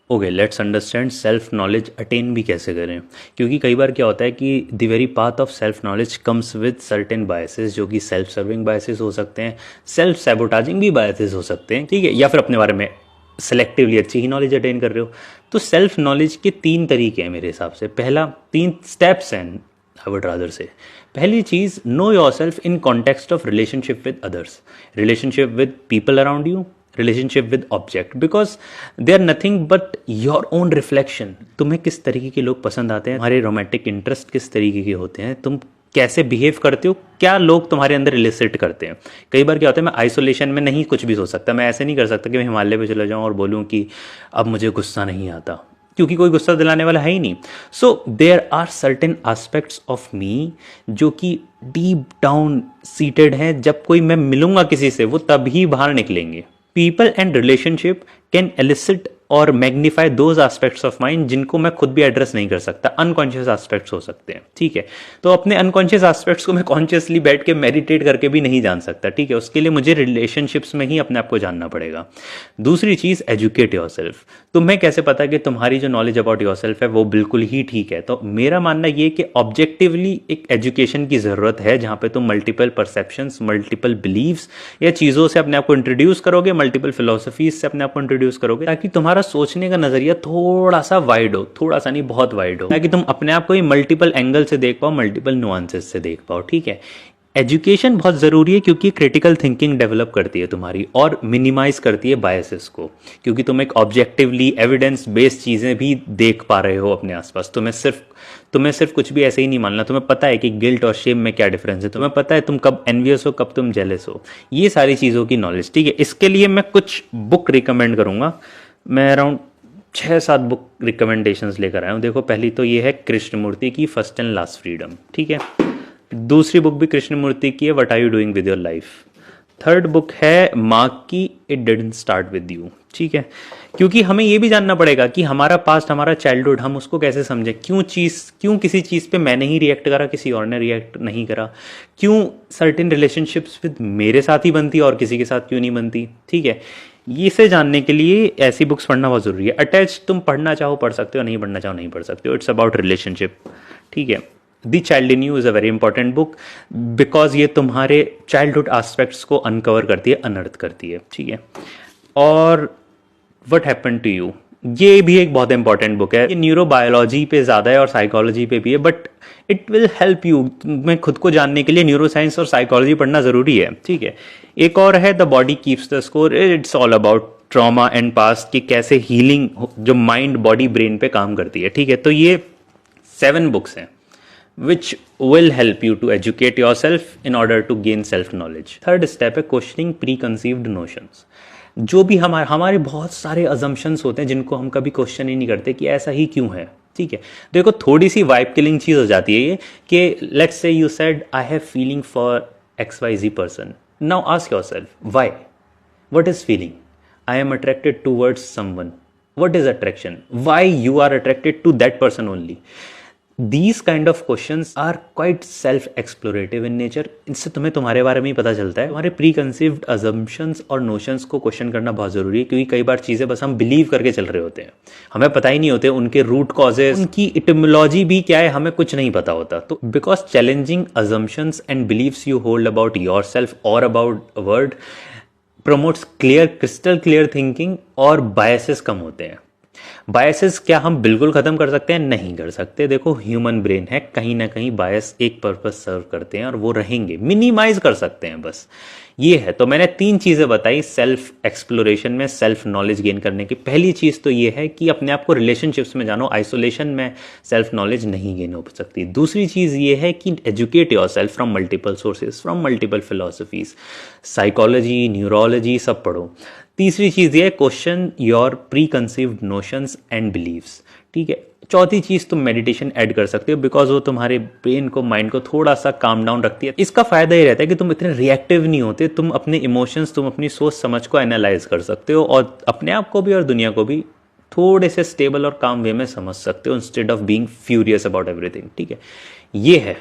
Okay, let's understand self knowledge attain भी कैसे करें। क्योंकि कई बार क्या होता है कि the very path of self knowledge comes with certain biases, जो कि सेल्फ सर्विंग बायसेस हो सकते हैं, सेल्फ सैबोटाजिंग भी बायसेस हो सकते हैं, ठीक है, या फिर अपने बारे में सेलेक्टिवली अच्छी ही नॉलेज अटेन कर रहे हो। तो सेल्फ नॉलेज के 3 तरीके हैं मेरे हिसाब से। पहला 3 स्टेप्स हैं, आई वुड रादर से। पहली चीज़, know yourself in context of relationship with others, relationship with people around you, relationship with object, because they are nothing but your own reflection. तुम्हें किस तरीके के लोग पसंद आते हैं, हमारे रोमांटिक इंटरेस्ट किस तरीके के होते हैं, तुम कैसे बिहेव करते हो, क्या लोग तुम्हारे अंदर इलिसिट करते हैं। कई बार क्या होता है, मैं आइसोलेशन में नहीं कुछ भी सोच सकता, मैं ऐसे नहीं कर सकता कि मैं हिमालय पे चला जाऊं और बोलूं कि अब मुझे गुस्सा नहीं आता, क्योंकि कोई गुस्सा दिलाने वाला है ही नहीं। So there are certain aspects of me जो कि डीप डाउन सीटेड हैं, जब कोई मैं मिलूंगा किसी से वो तभी बाहर निकलेंगे। People and relationship can elicit और magnify those aspects of mind जिनको मैं खुद भी एड्रेस नहीं कर सकता, अनकॉन्शियस एस्पेक्ट्स हो सकते हैं, ठीक है। तो अपने अनकॉन्शियस एस्पेक्ट्स को मैं कॉन्शियसली बैठ के मेडिटेट करके भी नहीं जान सकता, ठीक है। उसके लिए मुझे रिलेशनशिप्स में ही अपने आप को जानना पड़ेगा। दूसरी चीज, एजुकेट योर सेल्फ। तुम्हें कैसे पता कि तुम्हारी जो नॉलेज अबाउट योर सेल्फ है वो बिल्कुल ही ठीक है। तो मेरा मानना ये कि ऑब्जेक्टिवली एक एजुकेशन की जरूरत है, जहां पे तुम मल्टीपल परसेप्शंस, मल्टीपल बिलीव्स या चीजों से अपने आप को इंट्रोड्यूस करोगे, मल्टीपल फिलोसफीज से अपने आप को इंट्रोड्यूस करोगे, ताकि तुम्हारा सोचने का नजरिया थोड़ा सा वाइड हो, थोड़ा सा नहीं बहुत वाइड हो, ताकि तुम अपने आप को ही मल्टीपल एंगल से देख पाओ, मल्टीपल नुआंसेस से देख पाओ, ठीक है। एजुकेशन बहुत ज़रूरी है क्योंकि क्रिटिकल थिंकिंग डेवलप करती है तुम्हारी और मिनिमाइज करती है बायसेस को, क्योंकि तुम एक ऑब्जेक्टिवली एविडेंस बेस्ड चीज़ें भी देख पा रहे हो अपने आसपास। तुम्हें सिर्फ कुछ भी ऐसे ही नहीं मानना, तुम्हें पता है कि गिल्ट और शेम में क्या डिफरेंस है, तुम्हें पता है तुम कब एनवियस हो, कब तुम जेलस हो, ये सारी चीज़ों की नॉलेज, ठीक है। इसके लिए मैं कुछ बुक रिकमेंड करूँगा। मैं अराउंड 6-7 बुक रिकमेंडेशंस लेकर आया हूँ। देखो, पहली तो ये है कृष्णमूर्ति की फर्स्ट एंड लास्ट फ्रीडम, ठीक है। दूसरी बुक भी कृष्णमूर्ति की है, what are you doing with your life. Third book है मार्क की it didn't start with you, ठीक है। क्योंकि हमें ये भी जानना पड़ेगा कि हमारा पास्ट, हमारा चाइल्डहुड, हम उसको कैसे समझें, क्यों किसी चीज़ पे मैंने ही रिएक्ट करा, किसी और ने रिएक्ट नहीं करा, क्यों सर्टेन रिलेशनशिप्स विद मेरे साथ ही बनती और किसी के साथ क्यों नहीं बनती, ठीक है। इसे जानने के लिए ऐसी बुक्स पढ़ना बहुत ज़रूरी है। अटैच तुम पढ़ना चाहो पढ़ सकते हो, नहीं पढ़ना चाहो नहीं पढ़ सकते हो, इट्स अबाउट रिलेशनशिप, ठीक है। The child in you is a very important book because ये तुम्हारे चाइल्डहुड एस्पेक्ट्स को अनकवर करती है, अनर्थ करती है, ठीक है। और व्हाट हैपेंड टू यू, ये भी एक बहुत इंपॉर्टेंट बुक है। ये न्यूरोबायोलॉजी पे ज़्यादा है और साइकोलॉजी पे भी है, but it will help you. तुम्हें खुद को जानने के लिए न्यूरो साइंस और साइकोलॉजी पढ़ना ज़रूरी है, ठीक है। एक और है the body keeps the score, it's all about trauma and past कि कैसे हीलिंग जो माइंड, बॉडी, ब्रेन पे काम करती है, ठीक है। तो ये 7 बुक्स हैं which will help you to educate yourself in order to gain self knowledge. Third step है क्वेश्चनिंग प्रीकंसीव्ड नोशंस। जो भी हमारे बहुत सारे अजम्पशंस होते हैं जिनको हम कभी क्वेश्चन ही नहीं करते कि ऐसा ही क्यों है, ठीक है। देखो, थोड़ी सी वाइब किलिंग चीज हो जाती है ये कि let's say you said I have feeling for XYZ person, now ask yourself why, what is feeling, I am attracted towards someone, what is attraction, why you are attracted to that person only. These kind of questions are quite self-explorative in nature. इससे तुम्हें तुम्हारे बारे में ही पता चलता है। हमारे pre-conceived assumptions और notions को क्वेश्चन करना बहुत ज़रूरी है, क्योंकि कई बार चीज़ें बस हम बिलीव करके चल रहे होते हैं, हमें पता ही नहीं होते उनके रूट कॉजेज, उनकी इटिमोलॉजी भी क्या है, हमें कुछ नहीं पता होता। तो because challenging assumptions and beliefs you hold about yourself or about a world promotes crystal clear thinking और biases कम होते हैं। बायसेस क्या हम बिल्कुल खत्म कर सकते हैं? नहीं कर सकते। देखो, ह्यूमन ब्रेन है, कहीं ना कहीं बायस एक पर्पस सर्व करते हैं और वो रहेंगे, मिनिमाइज कर सकते हैं बस, ये है। तो मैंने 3 चीज़ें बताई सेल्फ एक्सप्लोरेशन में, सेल्फ नॉलेज गेन करने की। पहली चीज़ तो ये है कि अपने आप को रिलेशनशिप्स में जानो, आइसोलेशन में सेल्फ नॉलेज नहीं गेन हो सकती। दूसरी चीज़ ये है कि educate yourself from multiple sources, from multiple philosophies, psychology, neurology, सब पढ़ो। तीसरी चीज़ ये है question your preconceived notions and beliefs, ठीक है। चौथी चीज़, तुम मेडिटेशन ऐड कर सकते हो बिकॉज वो तुम्हारे ब्रेन को, माइंड को थोड़ा सा काम डाउन रखती है। इसका फायदा ये रहता है कि तुम इतने रिएक्टिव नहीं होते, तुम अपने इमोशंस, तुम अपनी सोच समझ को एनालाइज कर सकते हो और अपने आप को भी और दुनिया को भी थोड़े से स्टेबल और काम वे में समझ सकते हो instead of being furious about everything, ठीक है। ये है